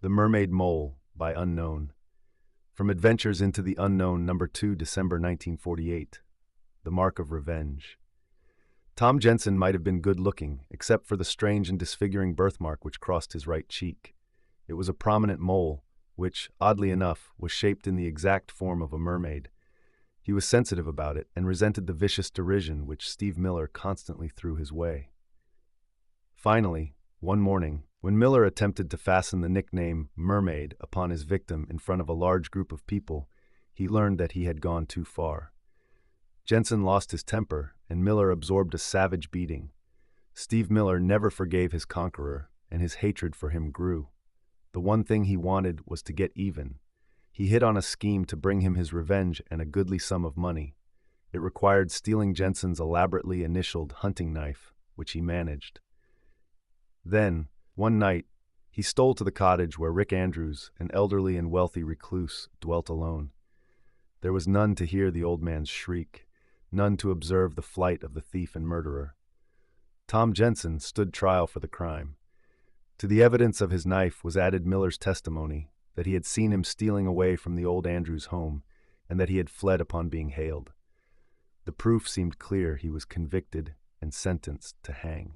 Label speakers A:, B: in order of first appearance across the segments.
A: The Mermaid Mole by Unknown. From Adventures into the Unknown, number 2, December 1948. The Mark of Revenge. Tom Jensen might have been good-looking, except for the strange and disfiguring birthmark which crossed his right cheek. It was a prominent mole, which, oddly enough, was shaped in the exact form of a mermaid. He was sensitive about it and resented the vicious derision which Steve Miller constantly threw his way. Finally, one morning, when Miller attempted to fasten the nickname Mermaid upon his victim in front of a large group of people, he learned that he had gone too far. Jensen lost his temper, and Miller absorbed a savage beating. Steve Miller never forgave his conqueror, and his hatred for him grew. The one thing he wanted was to get even. He hit on a scheme to bring him his revenge and a goodly sum of money. It required stealing Jensen's elaborately initialed hunting knife, which he managed. Then, one night, he stole to the cottage where Rick Andrews, an elderly and wealthy recluse, dwelt alone. There was none to hear the old man's shriek, none to observe the flight of the thief and murderer. Tom Jensen stood trial for the crime. To the evidence of his knife was added Miller's testimony that he had seen him stealing away from the old Andrews home and that he had fled upon being hailed. The proof seemed clear. He was convicted and sentenced to hang.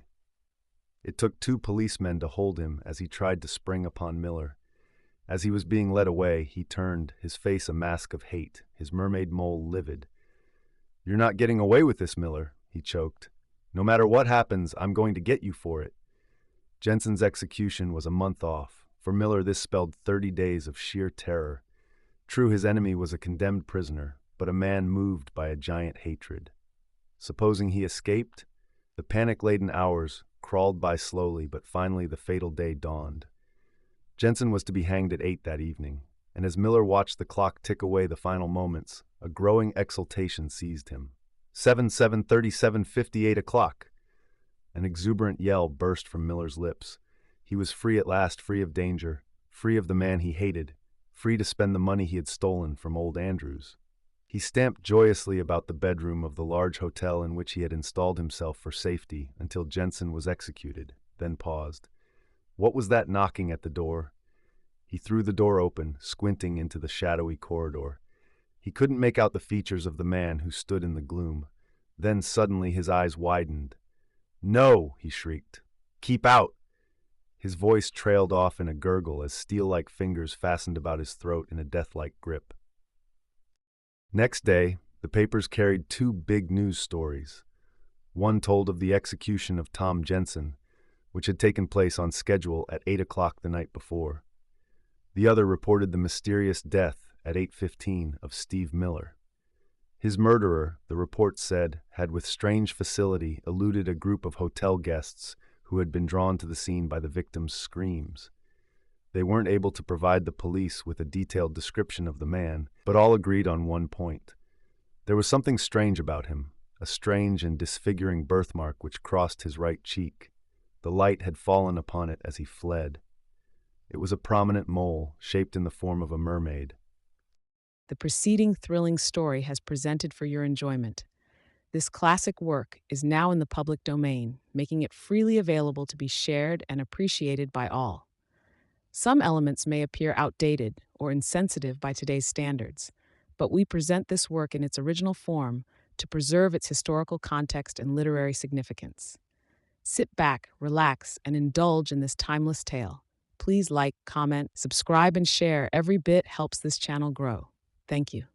A: It took 2 policemen to hold him as he tried to spring upon Miller. As he was being led away, he turned, his face a mask of hate, his mermaid mole livid. "You're not getting away with this, Miller," he choked. "No matter what happens, I'm going to get you for it." Jensen's execution was a month off. For Miller, this spelled 30 days of sheer terror. True, his enemy was a condemned prisoner, but a man moved by a giant hatred. Supposing he escaped? The panic-laden hours crawled by slowly, but finally the fatal day dawned. Jensen was to be hanged at 8 that evening, and as Miller watched the clock tick away the final moments, a growing exultation seized him. 7:37:37:58 o'clock! An exuberant yell burst from Miller's lips. He was free at last, free of danger, free of the man he hated, free to spend the money he had stolen from old Andrews. He stamped joyously about the bedroom of the large hotel in which he had installed himself for safety until Jensen was executed, then paused. What was that knocking at the door? He threw the door open, squinting into the shadowy corridor. He couldn't make out the features of the man who stood in the gloom. Then suddenly his eyes widened. "No!" he shrieked. "Keep out!" His voice trailed off in a gurgle as steel-like fingers fastened about his throat in a death-like grip. Next day, the papers carried 2 big news stories. One told of the execution of Tom Jensen, which had taken place on schedule at 8 o'clock the night before. The other reported the mysterious death at 8:15 of Steve Miller. His murderer, the report said, had with strange facility eluded a group of hotel guests who had been drawn to the scene by the victim's screams. They weren't able to provide the police with a detailed description of the man, but all agreed on one point. There was something strange about him, a strange and disfiguring birthmark which crossed his right cheek. The light had fallen upon it as he fled. It was a prominent mole, shaped in the form of a mermaid.
B: The preceding thrilling story has presented for your enjoyment. This classic work is now in the public domain, making it freely available to be shared and appreciated by all. Some elements may appear outdated or insensitive by today's standards, but we present this work in its original form to preserve its historical context and literary significance. Sit back, relax, and indulge in this timeless tale. Please like, comment, subscribe, and share. Every bit helps this channel grow. Thank you.